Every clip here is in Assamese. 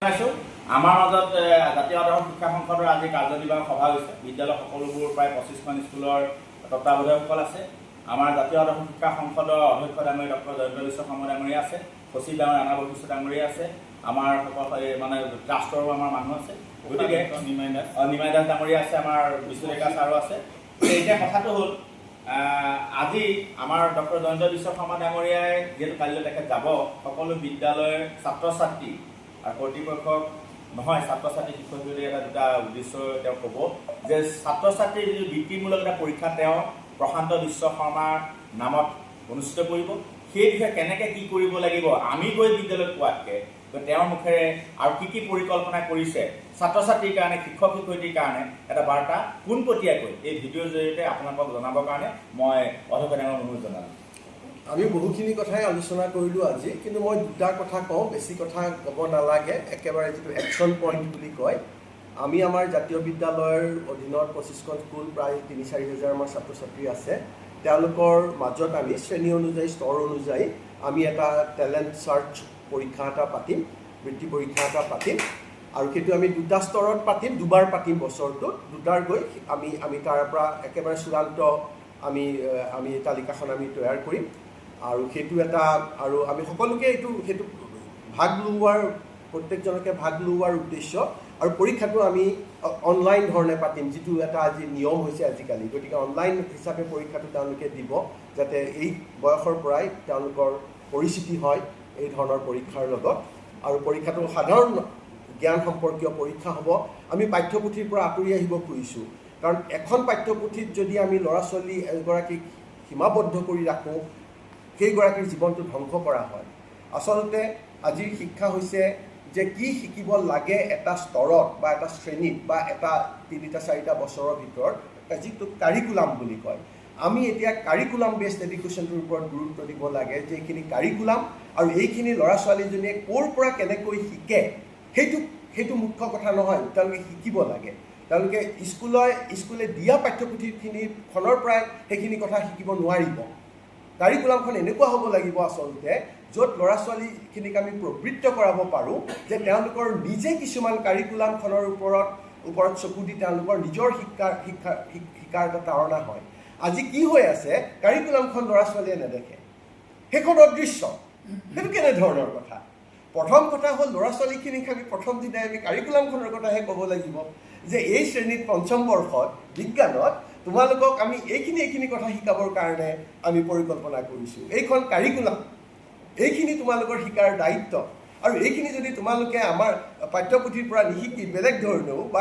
আমাৰ মাজত জাতীয় আদৰ্শ শিক্ষা সংসদৰ আজি কাৰ্যনিৰ্বাহক সভা হৈছে। বিদ্যালয় সকলোবোৰ প্ৰায় 25খন স্কুলৰ তত্ত্বাৱধায়কসকল আছে। আমাৰ জাতীয় আদৰ্শ শিক্ষা সংসদৰ অধ্যক্ষ ডাঙৰীয়া ডক্টৰ জয়ন্ত বিশ্ব শৰ্মা ডাঙৰীয়া আছে, সচিব ডাঙৰীয়া ৰাণা বশিষ্ঠ ডাঙৰীয়া আছে, আমাৰ মানে ট্ৰাষ্টৰো আমাৰ মানুহ আছে, গতিকে নিমাই দাস ডাঙৰীয়া আছে, আমাৰ বিশ্বলেখা ছাৰো আছে। এতিয়া কথাটো হ'ল আজি আমাৰ ডক্টৰ জয়ন্ত বিশ্ব শৰ্মা ডাঙৰীয়াই যিহেতু কাইলৈ তেখেত যাব, সকলো বিদ্যালয়ৰ ছাত্ৰ ছাত্ৰী আৰু কৰ্তৃপক্ষক নহয় ছাত্ৰ ছাত্ৰী শিক্ষক দুটা উদ্দেশ্য তেওঁ ক'ব যে ছাত্ৰ ছাত্ৰীৰ যিটো বৃত্তিমূলক এটা পৰীক্ষা তেওঁ প্ৰশান্ত বিশ্ব শৰ্মাৰ নামত অনুষ্ঠিত কৰিব। সেই বিষয়ে কেনেকৈ কি কৰিব লাগিব আমি গৈ বিদ্যালয়ত কোৱাতকৈ তেওঁৰ মুখেৰে আৰু কি পৰিকল্পনা কৰিছে ছাত্ৰ ছাত্ৰীৰ কাৰণে, শিক্ষক শিক্ষয়িত্ৰীৰ কাৰণে এটা বাৰ্তা পোনপটীয়াকৈ এই ভিডিঅ'ৰ জৰিয়তে আপোনালোকক জনাবৰ কাৰণে মই অধ্যক্ষ ডাঙৰীয়াক অনুৰোধ জনালোঁ। আমি বহুখিনি কথাই আলোচনা কৰিলোঁ আজি, কিন্তু মই দুটা কথা কওঁ, বেছি কথা ক'ব নালাগে। একেবাৰে যিটো একশ্যন পইণ্ট বুলি কয়, আমি আমাৰ জাতীয় বিদ্যালয়ৰ অধীনত 25খন স্কুল, প্ৰায় 3-4 হাজাৰমান ছাত্ৰ ছাত্ৰী আছে। তেওঁলোকৰ মাজত আমি শ্ৰেণী অনুযায়ী, স্তৰ অনুযায়ী আমি এটা টেলেণ্ট চাৰ্চ পৰীক্ষা এটা পাতিম, বৃত্তি পৰীক্ষা এটা পাতিম, আৰু সেইটো আমি দুটা স্তৰত পাতিম, দুবাৰ পাতিম বছৰটোত, দুটাৰ গৈ আমি তাৰ পৰা একেবাৰে চূড়ান্ত আমি তালিকাখন আমি তৈয়াৰ কৰিম। আৰু সেইটো এটা, আৰু আমি সকলোকে সেইটো ভাগ লোৱাৰ, প্ৰত্যেকজনকে ভাগ লোৱাৰ উদ্দেশ্য, আৰু পৰীক্ষাটো আমি অনলাইন ধৰণে পাতিম, যিটো এটা আজি নিয়ম হৈছে আজিকালি। গতিকে অনলাইন হিচাপে পৰীক্ষাটো তেওঁলোকে দিব, যাতে এই বয়সৰ পৰাই তেওঁলোকৰ পৰিচিতি হয় এই ধৰণৰ পৰীক্ষাৰ লগত। আৰু পৰীক্ষাটো সাধাৰণ জ্ঞান সম্পৰ্কীয় পৰীক্ষা হ'ব। আমি পাঠ্যপুথিৰ পৰা আঁতৰি আহিব খুজিছোঁ, কাৰণ এখন পাঠ্যপুথিত যদি আমি ল'ৰা ছোৱালী এগৰাকীক সীমাবদ্ধ কৰি ৰাখোঁ, সেইগৰাকীৰ জীৱনটো ধ্বংস কৰা হয়। আচলতে আজিৰ শিক্ষা হৈছে যে কি শিকিব লাগে এটা স্তৰত বা এটা শ্ৰেণীত বা এটা 3-4 বছৰৰ ভিতৰত, যিটো কাৰিকুলাম বুলি কয়। আমি এতিয়া কাৰিকুলাম বেছড এডুকেশ্যনটোৰ ওপৰত গুৰুত্ব দিব লাগে, যে এইখিনি কাৰিকুলাম আৰু এইখিনি ল'ৰা ছোৱালীজনীয়ে ক'ৰ পৰা কেনেকৈ শিকে সেইটো মুখ্য কথা নহয়, তেওঁলোকে শিকিব লাগে। তেওঁলোকে স্কুলে দিয়া পাঠ্যপুথিখনৰ পৰাই সেইখিনি কথা শিকিব নোৱাৰিব। কাৰিকুলামখন এনেকুৱা হ'ব লাগিব আচলতে, য'ত ল'ৰা ছোৱালীখিনিক আমি প্ৰবৃত্ত কৰাব পাৰোঁ যে তেওঁলোকৰ নিজে কিছুমান কাৰিকুলামখনৰ ওপৰত চকু দি তেওঁলোকৰ নিজৰ শিকাৰ এটা তাৰণা হয়। আজি কি হৈ আছে, কাৰিকুলামখন ল'ৰা ছোৱালীয়ে নেদেখে, সেইখন অদৃশ্য। সেইটো কেনেধৰণৰ কথা? প্ৰথম কথা হ'ল, ল'ৰা ছোৱালীখিনিক আমি প্ৰথম দিনাই আমি কাৰিকুলামখনৰ কথাহে ক'ব লাগিব, যে এই শ্ৰেণীত 5ম বৰ্ষত বিজ্ঞানত তোমালোকক আমি এইখিনি কথা শিকাবৰ কাৰণে আমি পৰিকল্পনা কৰিছোঁ। এইখন কাৰিকুলাম, এইখিনি তোমালোকৰ শিকাৰ দায়িত্ব। আৰু এইখিনি যদি তোমালোকে আমাৰ পাঠ্যপুথিৰ পৰা নিশিকি বেলেগ ধৰণেও, বা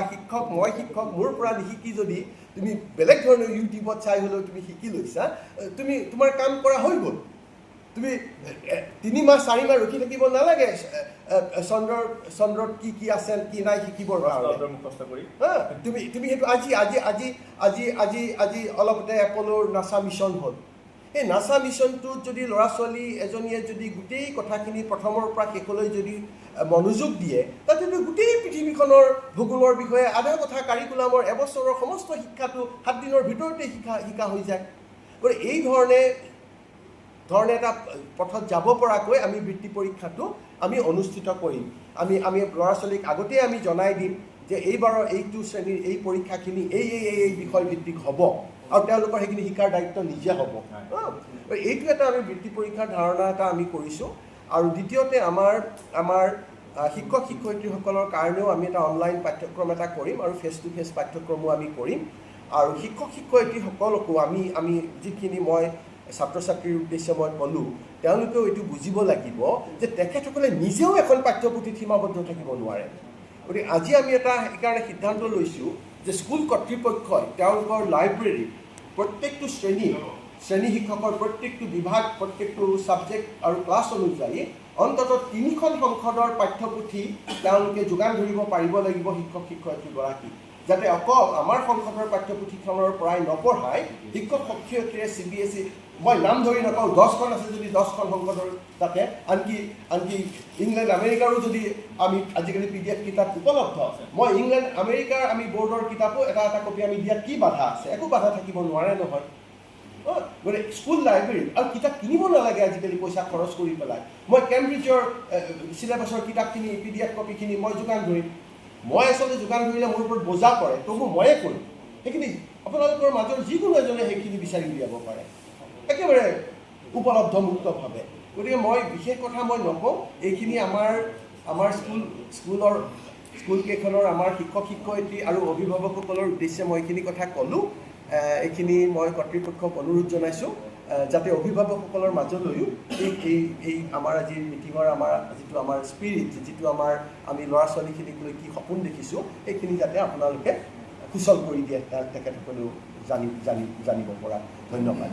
মই শিক্ষক মোৰ পৰা নিশিকি যদি তুমি বেলেগ ধৰণেও ইউটিউবত চাই হ'লেও তুমি শিকি লৈছা, তোমাৰ কাম কৰা হৈ গ'ল। তুমি 3 মাহ 4 মাহ ৰখি থাকিব নালাগে চন্দ্ৰত কি আছে কি নাই শিকিবৰ কাৰণে। তুমি সেইটো আজি অলপতে এপ'লোৰ নাছা মিছন হ'ল। এই নাছা মিছনটোত যদি ল'ৰা ছোৱালী এজনীয়ে যদি গোটেই কথাখিনি প্ৰথমৰ পৰা শেষলৈ যদি মনোযোগ দিয়ে, তাতেতো গোটেই পৃথিৱীখনৰ ভূগোলৰ বিষয়ে আধা কথা কাৰিকুলামৰ এবছৰৰ সমস্ত শিক্ষাটো 7 দিনৰ ভিতৰতে শিকা হৈ যায়। গতিকে এই ধৰণে এটা পথত যাব পৰাকৈ আমি বৃত্তি পৰীক্ষাটো আমি অনুষ্ঠিত কৰিম। আমি ল'ৰা ছোৱালীক আগতেই আমি জনাই দিম যে এইবাৰৰ এইটো শ্ৰেণীৰ এই পৰীক্ষাখিনি এই বিষয়ভিত্তিক হ'ব, আৰু তেওঁলোকৰ সেইখিনি শিকাৰ দায়িত্ব নিজে হ'ব। এইটো এটা আমি বৃত্তি পৰীক্ষাৰ ধাৰণা এটা আমি কৰিছোঁ। আৰু দ্বিতীয়তে আমাৰ শিক্ষক শিক্ষয়িত্ৰীসকলৰ কাৰণেও আমি এটা অনলাইন পাঠ্যক্ৰম এটা কৰিম, আৰু ফেচ টু ফেচ পাঠ্যক্ৰমো আমি কৰিম। আৰু শিক্ষক শিক্ষয়িত্ৰীসকলকো আমি যিখিনি মই ছাত্ৰ ছাত্ৰীৰ উদ্দেশ্যে মই ক'লোঁ, তেওঁলোকেও এইটো বুজিব লাগিব যে তেখেতসকলে নিজেও এখন পাঠ্যপুথিত সীমাবদ্ধ থাকিব নোৱাৰে। গতিকে আজি আমি সেইকাৰণে সিদ্ধান্ত লৈছোঁ যে স্কুল কৰ্তৃপক্ষই তেওঁলোকৰ লাইব্ৰেৰীত প্ৰত্যেকটো শ্ৰেণী শিক্ষকৰ প্ৰত্যেকটো বিভাগ, প্ৰত্যেকটো ছাবজেক্ট আৰু ক্লাছ অনুযায়ী অন্ততঃ 3খন সংসদৰ পাঠ্যপুথি তেওঁলোকে যোগান ধৰিব পাৰিব লাগিব শিক্ষক শিক্ষয়িত্ৰীগৰাকী, যাতে অকল আমাৰ সংসদৰ পাঠ্যপুথিখনৰ পৰাই নপঢ়াই শিক্ষক শিক্ষয়িত্ৰীয়ে CBSE, মই নাম ধৰি নকওঁ, 10খন আছে যদি 10খন সংসদৰ, তাতে আনকি ইংলেণ্ড আমেৰিকাৰো যদি আমি আজিকালি PDF কিতাপ উপলব্ধ আছে, মই ইংলেণ্ড আমেৰিকাৰ আমি বৰ্ডৰ কিতাপো এটা কপি আমি দিয়াত কি বাধা আছে? একো বাধা থাকিব নোৱাৰে নহয়। গতিকে স্কুল লাইব্ৰেৰী আৰু কিতাপ কিনিব নালাগে আজিকালি পইচা খৰচ কৰি পেলাই মই কেম্ব্ৰিজৰ চিলেবাছৰ কিতাপখিনি PDF কপিখিনি মই যোগান ধৰিম মই আচলতে যোগান ধৰিলে মোৰ ওপৰত বোজা পৰে তবু ময়ে কৰিম সেইখিনি আপোনালোকৰ মাজৰ যিকোনো এজনে সেইখিনি বিচাৰি উলিয়াব পাৰে একেবাৰে উপলব্ধ মুক্তভাৱে গতিকে মই বিশেষ কথা মই নকওঁ এইখিনি আমাৰ স্কুলকেইখনৰ আমাৰ শিক্ষক শিক্ষয়িত্ৰী আৰু অভিভাৱকসকলৰ উদ্দেশ্যে মই এইখিনি কথা ক'লোঁ এইখিনি মই কৰ্তৃপক্ষক অনুৰোধ জনাইছোঁ যাতে অভিভাৱকসকলৰ মাজলৈও এই আমাৰ আজিৰ মিটিঙৰ যিটো আমাৰ স্পিৰিট যিটো আমি ল'ৰা ছোৱালীখিনিক লৈ কি সপোন দেখিছোঁ সেইখিনি যাতে আপোনালোকে সুচল কৰি দিয়ে তেখেতসকলেও জানিব পৰা ধন্যবাদ